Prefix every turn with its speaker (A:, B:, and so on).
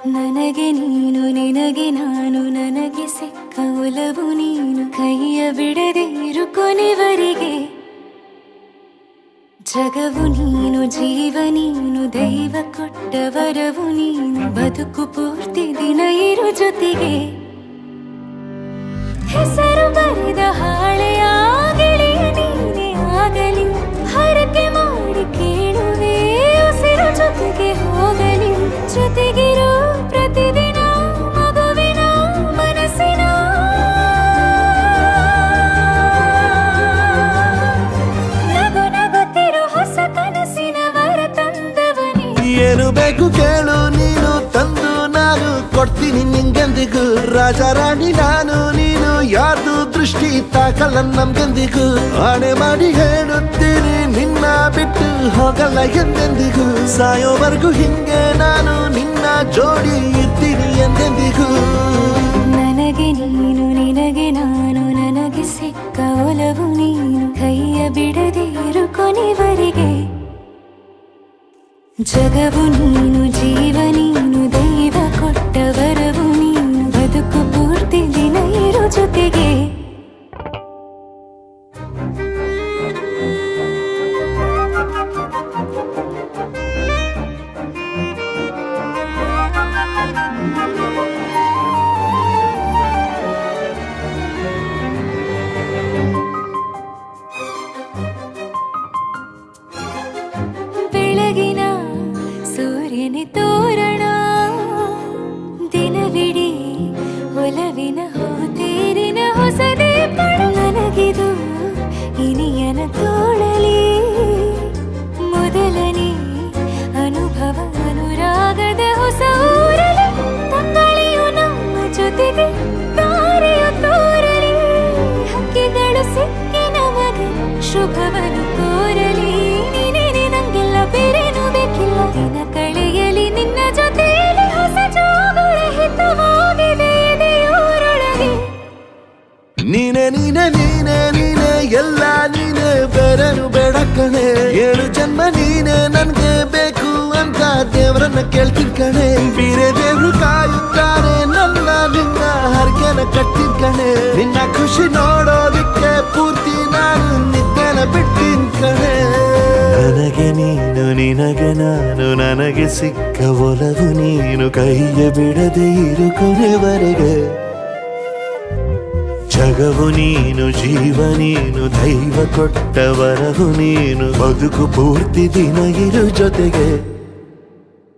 A: ನನಗೆ ನೀನು ನಿನಗೆ ನಾನು ನನಗೆ ಸಿಕ್ಕ ಒಲವು ನೀನು ಕೈಯ ಬಿಡದೆ ಇರು ಕೊನೆವರೆಗೆ ಜಗವು ನೀನು ಜೀವ ನೀನು ದೈವ ಕೊಟ್ಟ ವರವು ನೀನು ಬದುಕು ಪೂರ್ತಿ ದಿನ ಇರು ಜೊತೆಗೆ ಹೆಸರು ಬರೆದ ಹಾಳೆಯ ಗೆಳೆಯ ನೀನೇ ಆಗಲಿ ಹರಕೆ ಮಾಡಿ ಕೇಳುವೆ ಉಸಿರು ಜೊತೆಗೆ ಹೋಗಲಿ ಜೊತೆಗಿರೋ ಪ್ರತಿದಿನ ಮಗುವಿನ ಮನಸ್ಸಿನ ನಗು ನಗುತ್ತಿರೋ ಹೊಸ ಕನಸಿನ ವರ ತಂದವನೇ
B: ಏನು ಬೇಕು ಕೇಳು ನೀನು ತಂದು ನಾನು ಕೊಡ್ತೀನಿ ನಿಂಗೆಂದಿಗೂ ರಾಜ ರಾಣಿ ನಾನು ನೀನು ಯಾರ್ದು ದೃಷ್ಟಿ ತಾಕಲ್ಲ ನಮ್ಗೆಂದಿಗೂ ಆಣೆ ಮಾಡಿ ಹೇಳುತ್ತೀನಿ ನಿನ್ನ ಬಿಟ್ಟು ಹೋಗಲ್ಲ ಎಂದೆಂದಿಗೂ ಸಾಯೋವರೆಗೂ ಹಿಂಗೆ ನಾನು ನಿನ್ನ ಜೋಡಿ ಇರ್ತೀನಿ ಎಂದೆಂದಿಗೂ
A: ನನಗೆ ನೀನು ನಿನಗೆ ನಾನು ನನಗೆ ಸಿಕ್ಕ ಒಲವು ನೀನು ಕೈಯ ಬಿಡದೆ ಇರು ಕೊನೆವರೆಗೆ ಜಗವು ನೀನು ಜೀವ ನೀನು ದೈವ ಕೊಟ್ಟ ವರವು ನೀನು ಬದುಕು ಪೂರ್ತಿ ದಿನ ಇರು ಜೊತೆಗೆ ಬೆಳಗಿನ ಸೂರ್ಯನೇ ತೋರಣ ದಿನವಿಡೀ ಒಲವಿನ ಹೋತೇರಿನ ಹೊಸದೇ ಪಡ ನನಗಿದು ಇನಿಯನ ತೋಳಲಿ ಮೊದಲನೇ ಅನುಭವ ಅನುರಾಗದ ಹೊಸ ಊರಲಿ ತಂಗಳಿಯು ನಮ್ಮ ಜೊತೆಗೆ ತಾರೆಯು ತೋರಲಿ ಹಕ್ಕಿಗಳು ಸಿಕ್ಕಿ ನಮಗೆ ಶುಭವನ್ನು ಕೋರಲಿ ನೀನೇನೆ ನಂಗೆಲ್ಲ ಬೇರೇನು ಬೇಕಿಲ್ಲ ದಿನ ಕಳೆಯಲಿ ನಿನ್ನ ಜೊತೆಯಲ್ಲಿ ಹೊಸ ಜೋಗುಳ ಹಿತವಾಗಿದೆ ಎದೆಯೂರೊಳಗೆ
B: ನೀನೆ ನೀನೆ ನೀನೆ ನೀನೆ ಎಲ್ಲ ನೀನೆ ಬೇರೆನು ಬೇಡ ಕಣೆ ಏಳು ಜನ್ಮ ನೀನೆ ನನ್ಗೆ ಬೇಕು ಅಂತ ದೇವರನ್ನ ಕೇಳ್ತೀನಿ ಕಣೆ ಬೇರೆ ದೇವ್ರು ಕಾಯುತ್ತಾರೆ ನನ್ನ ನಿನ್ನ ಹರಕೆನ ಕಟ್ಟಿನ ಕಣೆ ನಿನ್ನ ಖುಷಿ ನೋಡೋದಿಕ್ಕೆ ಪೂರ್ತಿ ನಾನು ನಿದ್ದೆನ ಬಿಟ್ಟಿನ ಕಣೆ ನನಗೆ ನೀನು ನಿನಗೆ ನಾನು ನನಗೆ ಸಿಕ್ಕ ಒಲವು ನೀನು ಕೈಯ ಬಿಡದೆ ಇರು ಕೊನೆವರೆಗೆ ಜಗವು ನೀನು ಜೀವ ನೀನು ದೈವ ಕೊಟ್ಟ ವರವು ನೀನು ಬದುಕು ಪೂರ್ತಿ ದಿನ ಇರು ಜೊತೆಗೆ